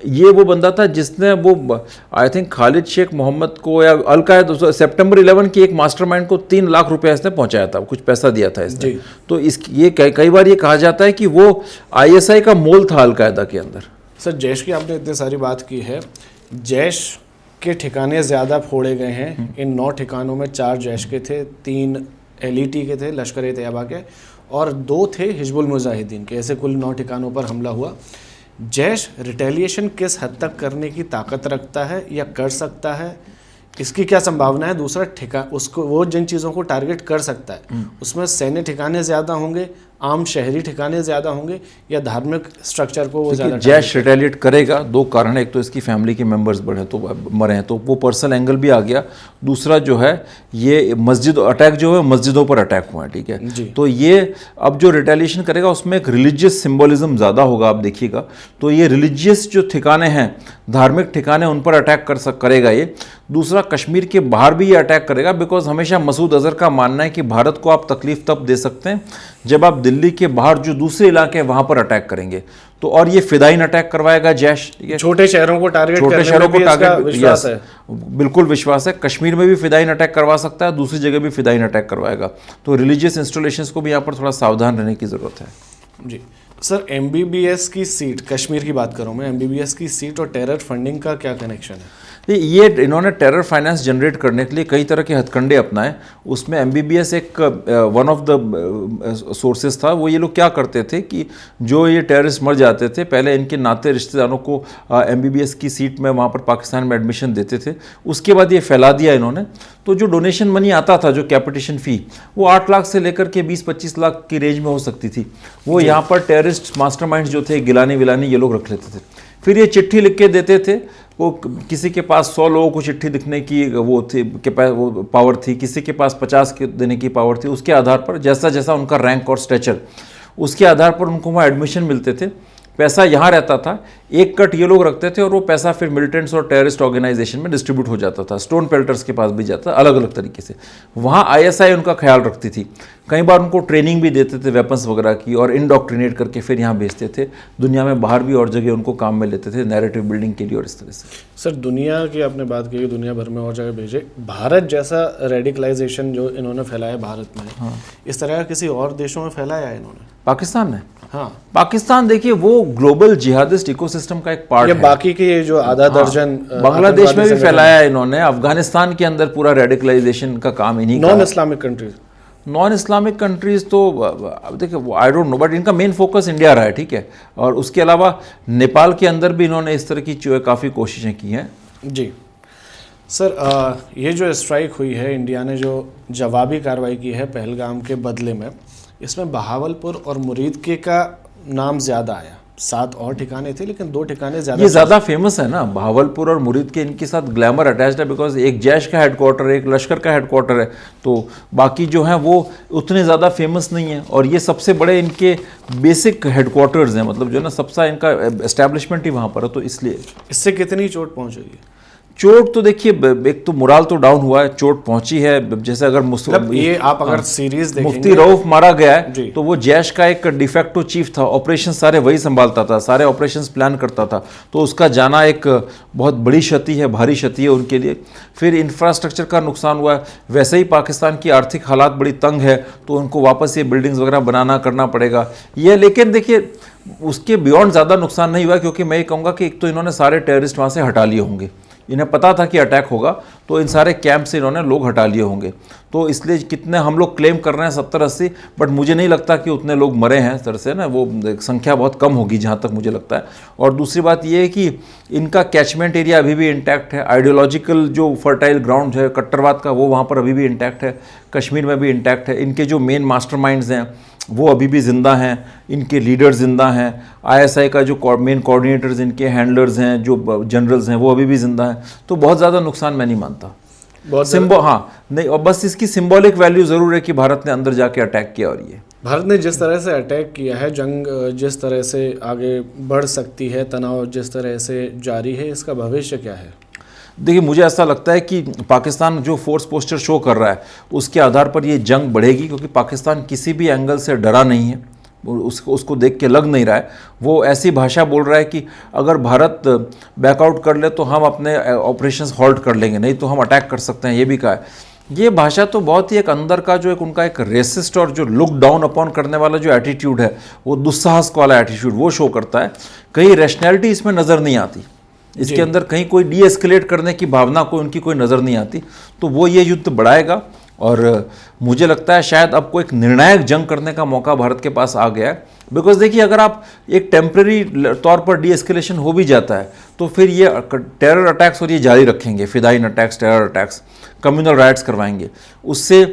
ये वो बंदा था जिसने वो आई थिंक खालिद शेख मोहम्मद को या अलकायदा सितंबर 11 की एक मास्टरमाइंड को 3 लाख रुपया इसने पहुंचाया था, कुछ पैसा दिया था इसने। तो ये कई बार ये कहा जाता है कि वो आईएसआई का मोल था अलकायदा के अंदर। सर जैश की आपने इतनी सारी बात की है, जैश के ठिकाने ज़्यादा फोड़े गए हैं। इन 9 ठिकानों में 4 जैश के थे, 3 एलईटी के थे, लश्कर तैयबा के, और 2 थे हिजबुल मुजाहिदीन के। ऐसे कुल 9 ठिकानों पर हमला हुआ। जैश रिटेलिएशन किस हद तक करने की ताकत रखता है या कर सकता है, इसकी क्या संभावना है? दूसरा उसको वो जिन चीज़ों को टारगेट कर सकता है उसमें सैन्य ठिकाने ज़्यादा होंगे, आम शहरी ठिकाने ज़्यादा होंगे, या धार्मिक स्ट्रक्चर को वो ज़्यादा? जैश रिटेलिएट करेगा, 2 कारण है। एक तो इसकी फैमिली के मेंबर्स बढ़े तो मरे हैं, तो वो पर्सनल एंगल भी आ गया। दूसरा जो है ये मस्जिद अटैक जो है मस्जिदों पर अटैक हुआ है, ठीक है। तो ये अब जो रिटेलिएशन करेगा उसमें एक रिलीजियस सिंबलिज्म ज़्यादा होगा, आप देखिएगा। तो ये रिलीजियस जो ठिकाने हैं, धार्मिक ठिकाने, उन पर अटैक करेगा ये। दूसरा, कश्मीर के बाहर भी ये अटैक करेगा, बिकॉज हमेशा मसूद अजहर का मानना है कि भारत को आप तकलीफ तब दे सकते हैं जब आप दिल्ली के बाहर जो दूसरे इलाके हैं वहां पर अटैक करेंगे। तो और ये फिदाइन अटैक करवाएगा जैश, ठीक है। छोटे शहरों को टारगेट, छोटे शहरों को टारगेट, विश्वास है, बिल्कुल विश्वास है। कश्मीर में भी फिदाइन अटैक करवा सकता है, दूसरी जगह भी फिदाइन अटैक करवाएगा। तो रिलीजियस इंस्टॉलेशंस को भी यहाँ पर थोड़ा सावधान रहने की जरूरत है। जी सर, एमबीबीएस की सीट, कश्मीर की बात करूँ मैं, एमबीबीएस की सीट और टेरर फंडिंग का क्या कनेक्शन है? ये इन्होंने टेरर फाइनेंस जनरेट करने के लिए कई तरह के हथकंडे अपनाए। उसमें एमबीबीएस एक वन ऑफ द सोर्सेज था। वो ये लोग क्या करते थे कि जो ये टेररिस्ट मर जाते थे, पहले इनके नाते रिश्तेदारों को एमबीबीएस की सीट में वहाँ पर पाकिस्तान में एडमिशन देते थे। उसके बाद ये फैला दिया इन्होंने। तो जो डोनेशन मनी आता था, जो कैपिटेशन फ़ी, वो 8 लाख से लेकर के 20-25 लाख की रेंज में हो सकती थी। वो यहाँ पर टेररिस्ट मास्टरमाइंड्स जो थे, गिलानी विलानी, ये लोग रख लेते थे। फिर ये चिट्ठी लिख के देते थे। वो किसी के पास 100 लोगों को चिट्ठी लिखने की वो पावर थी, किसी के पास 50 के देने की पावर थी। उसके आधार पर जैसा जैसा उनका रैंक और स्टेचर, उसके आधार पर उनको वहाँ एडमिशन मिलते थे। पैसा यहाँ रहता था, एक कट ये लोग रखते थे और वो पैसा फिर मिलिटेंट्स और टेररिस्ट ऑर्गेनाइजेशन में डिस्ट्रीब्यूट हो जाता था। स्टोन पेल्टर्स के पास भी जाता, अलग अलग तरीके से। वहाँ आईएसआई उनका ख्याल रखती थी। कई बार उनको ट्रेनिंग भी देते थे वेपन्स वगैरह की, और इंडोक्ट्रिनेट करके फिर यहाँ भेजते थे। दुनिया में बाहर भी और जगह उनको काम में लेते थे, नैरेटिव बिल्डिंग के लिए और इस तरह से। सर दुनिया की आपने बात की, दुनिया भर में और जगह भेजे। भारत जैसा रेडिकलाइजेशन जो इन्होंने फैलाया भारत में, हाँ, इस तरह का किसी और देशों में फैलाया है इन्होंने? पाकिस्तान ने, हाँ, पाकिस्तान देखिए वो ग्लोबल जिहादिस्ट इकोसिस्टम का एक पार्ट है। बाकी के ये जो आधा दर्जन, बांग्लादेश में भी फैलाया है इन्होंने, अफगानिस्तान के अंदर पूरा रेडिकलाइजेशन का काम इन्हीं का। Non Islamic countries, non Islamic countries तो देखिए आई डोंट नो, बट इनका मेन फोकस इंडिया रहा है, ठीक है। और उसके अलावा नेपाल के अंदर भी इन्होंने इस तरह की काफ़ी कोशिशें की हैं। जी सर, ये जो स्ट्राइक हुई है, इंडिया ने जो जवाबी कार्रवाई की है पहलगाम के बदले में, इसमें बहावलपुर और मुरीदके का नाम ज़्यादा आया। 7 और ठिकाने थे लेकिन 2 ठिकाने ज़्यादा, ये ज़्यादा फेमस है ना, बहावलपुर और मुरीदके। इनके साथ ग्लैमर अटैच्ड है, बिकॉज एक जैश का हेडक्वार्टर है, एक लश्कर का हेडक्वार्टर है। तो बाकी जो हैं वो उतने ज़्यादा फेमस नहीं है, और ये सबसे बड़े इनके बेसिक हेडक्वार्टर्स हैं, मतलब जो है ना सबसा इनका एस्टैब्लिशमेंट ही वहाँ पर है। तो इसलिए इससे कितनी चोट पहुँचेगी? चोट तो देखिए, एक तो मोराल तो डाउन हुआ है, चोट पहुंची है। जैसे अगर ये आप अगर सीरीज देखेंगे, मुफ्ती रऊफ मारा गया है तो वो जैश का एक डिफेक्टो चीफ था, ऑपरेशन सारे वही संभालता था, सारे ऑपरेशंस प्लान करता था। तो उसका जाना एक बहुत बड़ी क्षति है, भारी क्षति है उनके लिए। फिर इंफ्रास्ट्रक्चर का नुकसान हुआ है। वैसे ही पाकिस्तान की आर्थिक हालात बड़ी तंग है, तो उनको वापस ये बिल्डिंग्स वगैरह बनाना करना पड़ेगा ये। लेकिन देखिए उसके बियॉन्ड ज़्यादा नुकसान नहीं हुआ, क्योंकि मैं ये कहूँगा कि एक तो इन्होंने सारे टेररिस्ट वहाँ से हटा लिए होंगे। इन्हें पता था कि अटैक होगा, तो इन सारे कैंप से इन्होंने लोग हटा लिए होंगे। तो इसलिए कितने हम लोग क्लेम कर रहे हैं 70-80, बट मुझे नहीं लगता कि उतने लोग मरे हैं इस तरह से ना, वो संख्या बहुत कम होगी जहाँ तक मुझे लगता है। और दूसरी बात ये है कि इनका कैचमेंट एरिया अभी भी इंटैक्ट है। आइडियोलॉजिकल जो फर्टाइल ग्राउंड है कट्टरवाद का, वो वहाँ पर अभी भी इंटैक्ट है। कश्मीर में भी इंटैक्ट है। इनके जो मेन मास्टरमाइंड्स हैं वो अभी भी ज़िंदा हैं, इनके लीडर ज़िंदा हैं। आईएसआई का जो मेन कोऑर्डिनेटर्स, इनके हैंडलर्स हैं, जो जनरल्स हैं, वो अभी भी ज़िंदा हैं। तो बहुत ज़्यादा नुकसान मैं नहीं मानता। हाँ नहीं, और बस इसकी सिंबॉलिक वैल्यू ज़रूर है कि भारत ने अंदर जाके अटैक किया। और ये भारत ने जिस तरह से अटैक किया है, जंग जिस तरह से आगे बढ़ सकती है, तनाव जिस तरह से जारी है, इसका भविष्य क्या है? देखिए मुझे ऐसा लगता है कि पाकिस्तान जो फोर्स पोस्चर शो कर रहा है उसके आधार पर ये जंग बढ़ेगी, क्योंकि पाकिस्तान किसी भी एंगल से डरा नहीं है। उसको देख के लग नहीं रहा है। वो ऐसी भाषा बोल रहा है कि अगर भारत बैकआउट कर ले तो हम अपने ऑपरेशंस हॉल्ट कर लेंगे, नहीं तो हम अटैक कर सकते हैं, ये भी कहा है। ये भाषा तो बहुत ही एक अंदर का जो एक उनका एक रेसिस्ट और जो लुक डाउन अपॉन करने वाला जो एटीट्यूड है, वो दुस्साहस वाला एटीट्यूड वो शो करता है। कहीं रैशनैलिटी इसमें नज़र नहीं आती, इसके अंदर कहीं कोई डी एस्केलेट करने की भावना उनकी कोई नज़र नहीं आती। तो वो ये युद्ध बढ़ाएगा और मुझे लगता है शायद अब कोई एक निर्णायक जंग करने का मौका भारत के पास आ गया है। बिकॉज देखिए, अगर आप एक टेम्प्रेरी तौर पर डी एस्केलेशन हो भी जाता है तो फिर ये टेरर अटैक्स और ये जारी रखेंगे, fidayeen attacks, terror attacks, communal riots करवाएंगे, उससे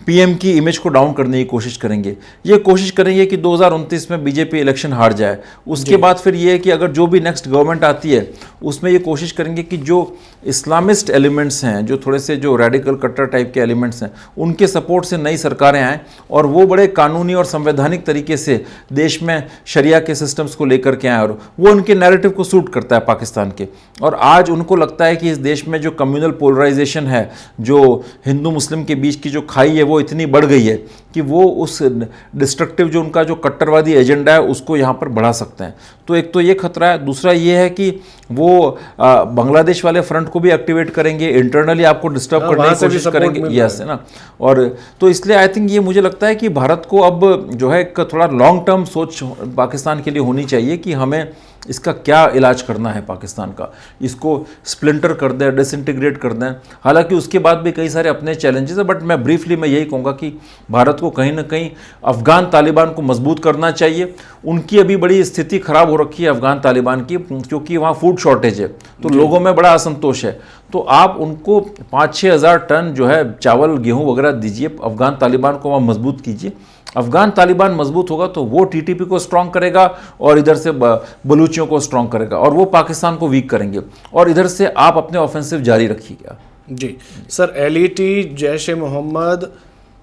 पीएम की इमेज को डाउन करने की कोशिश करेंगे। ये कोशिश करेंगे कि 2029 में बीजेपी इलेक्शन हार जाए। उसके बाद फिर ये है कि अगर जो भी नेक्स्ट गवर्नमेंट आती है उसमें ये कोशिश करेंगे कि जो इस्लामिस्ट एलिमेंट्स हैं, जो थोड़े से जो रेडिकल कट्टर टाइप के एलिमेंट्स हैं, उनके सपोर्ट से नई सरकारें आएँ और वो बड़े कानूनी और संवैधानिक तरीके से देश में शरिया के सिस्टम्स को लेकर के आए, और वो उनके नैरेटिव को सूट करता है पाकिस्तान के। और आज उनको लगता है कि इस देश में जो कम्युनल पोलराइजेशन है, जो हिंदू मुस्लिम के बीच की जो खाई है, वो इतनी बढ़ गई है कि वो उस डिस्ट्रक्टिव जो उनका जो कट्टरवादी एजेंडा है उसको यहाँ पर बढ़ा सकते हैं। तो एक तो ये खतरा है। दूसरा ये है कि वो बांग्लादेश वाले फ्रंट को भी एक्टिवेट करेंगे, इंटरनली आपको डिस्टर्ब करने की कोशिश करेंगे, यस है ना। और तो इसलिए आई थिंक ये मुझे लगता है कि भारत को अब जो है एक थोड़ा लॉन्ग टर्म सोच पाकिस्तान के लिए होनी चाहिए कि हमें इसका क्या इलाज करना है पाकिस्तान का, इसको स्प्लिंटर कर दें, डिसइंटीग्रेट कर दें। हालांकि उसके बाद भी कई सारे अपने चैलेंजेस हैं, बट मैं ब्रीफली मैं यही कहूँगा कि भारत को कहीं ना कहीं अफ़गान तालिबान को मजबूत करना चाहिए। उनकी अभी बड़ी स्थिति खराब हो रखी है अफ़गान तालिबान की, क्योंकि वहाँ फूड शॉर्टेज है, तो लोगों में बड़ा असंतोष है। तो आप उनको 5-6 हज़ार टन जो है चावल गेहूँ वगैरह दीजिए, अफ़गान तालिबान को वहाँ मजबूत कीजिए। अफ़गान तालिबान मजबूत होगा तो वो टीटीपी को स्ट्रॉन्ग करेगा और इधर से बलूचियों को स्ट्रॉन्ग करेगा, और वो पाकिस्तान को वीक करेंगे, और इधर से आप अपने ऑफेंसिव जारी रखिएगा। जी sir, LET, Jaish e Mohammed,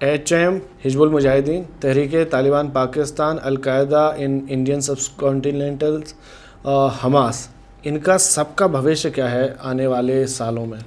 HM, Hizbul Mujahideen, Tehreek Taliban Pakistan, al Qaeda in Indian subcontinental, Hamas, इनका सबका भविष्य क्या है आने वाले सालों में?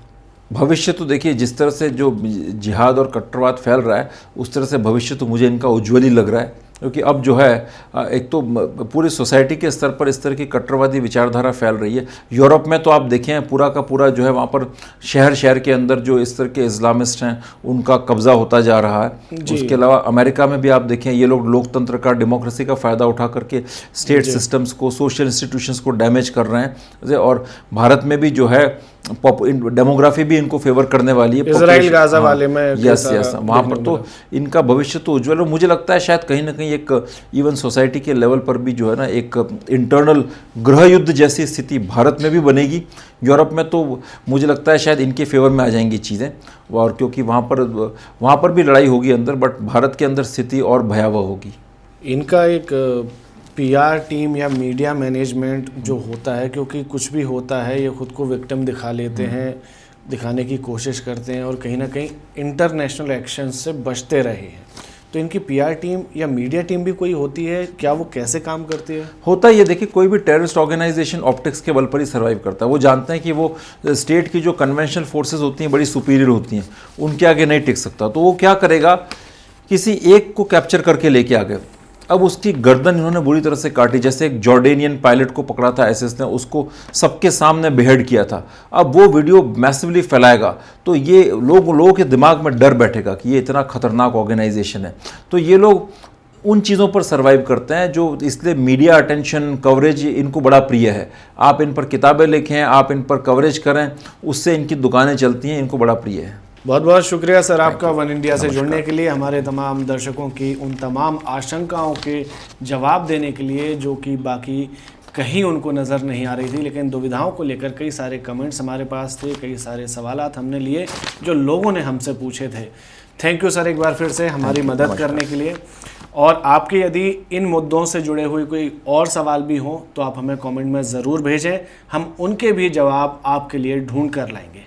भविष्य तो देखिए, जिस तरह से जो जिहाद और कट्टरवाद फैल रहा है उस तरह से भविष्य तो मुझे इनका उज्ज्वल ही लग रहा है। क्योंकि अब जो है एक तो पूरी सोसाइटी के स्तर पर इस तरह की कट्टरवादी विचारधारा फैल रही है। यूरोप में तो आप देखें पूरा का पूरा जो है वहाँ पर शहर शहर के अंदर जो इस तरह के इस्लामिस्ट हैं उनका कब्जा होता जा रहा है। उसके अलावा अमेरिका में भी आप देखें ये लोग लोकतंत्र का, डेमोक्रेसी का फ़ायदा उठा करके स्टेट सिस्टम्स को, सोशल इंस्टीट्यूशंस को डैमेज कर रहे हैं। और भारत में भी जो है डेमोग्राफी भी इनको फेवर करने वाली है, इजराइल गाजा वाले में, यस वहाँ पर तो इनका भविष्य तो उज्ज्वल। और मुझे लगता है शायद कहीं ना कहीं एक इवन सोसाइटी के लेवल पर भी जो है ना एक इंटरनल गृह युद्ध जैसी स्थिति भारत में भी बनेगी। यूरोप में तो मुझे लगता है शायद इनके फेवर में आ जाएंगी चीज़ें, और क्योंकि वहाँ पर भी लड़ाई होगी अंदर, बट भारत के अंदर स्थिति और भयावह होगी। इनका एक पीआर टीम या मीडिया मैनेजमेंट जो होता है, क्योंकि कुछ भी होता है ये खुद को विक्टिम दिखा लेते हैं, दिखाने की कोशिश करते हैं, और कहीं ना कहीं इंटरनेशनल एक्शन से बचते रहे हैं। तो इनकी पीआर टीम या मीडिया टीम भी कोई होती है क्या? वो कैसे काम करती है? होता है ये, देखिए कोई भी टेररिस्ट ऑर्गेनाइजेशन ऑप्टिक्स के बल पर ही सर्वाइव करता है। वो जानते हैं कि वो स्टेट की जो कन्वेंशनल फोर्सेज होती हैं बड़ी सुपीरियर होती हैं, उनके आगे नहीं टिक सकता। तो वो क्या करेगा, किसी एक को कैप्चर करके लेके आ गए। अब उसकी गर्दन इन्होंने बुरी तरह से काटी, जैसे एक जॉर्डेनियन पायलट को पकड़ा था एसएस ने, उसको सबके सामने बेहेड किया था। अब वो वीडियो मैसिवली फैलाएगा तो ये लोगों के दिमाग में डर बैठेगा कि ये इतना खतरनाक ऑर्गेनाइजेशन है। तो ये लोग उन चीज़ों पर सर्वाइव करते हैं जो, इसलिए मीडिया अटेंशन, कवरेज इनको बड़ा प्रिय है। आप इन पर किताबें लिखें, आप इन पर कवरेज करें, उससे इनकी दुकानें चलती हैं, इनको बड़ा प्रिय है। बहुत बहुत शुक्रिया सर आपका वन इंडिया से जुड़ने के लिए, हमारे तमाम दर्शकों की उन तमाम आशंकाओं के जवाब देने के लिए जो कि बाकी कहीं उनको नज़र नहीं आ रही थी, लेकिन दुविधाओं को लेकर कई सारे कमेंट्स हमारे पास थे, कई सारे सवालात हमने लिए जो लोगों ने हमसे पूछे थे। थैंक यू सर एक बार फिर से हमारी मदद करने के लिए। और आपके यदि इन मुद्दों से जुड़े हुए कोई और सवाल भी हों तो आप हमें कमेंट में ज़रूर भेजें, हम उनके भी जवाब आपके लिए ढूंढ कर लाएंगे।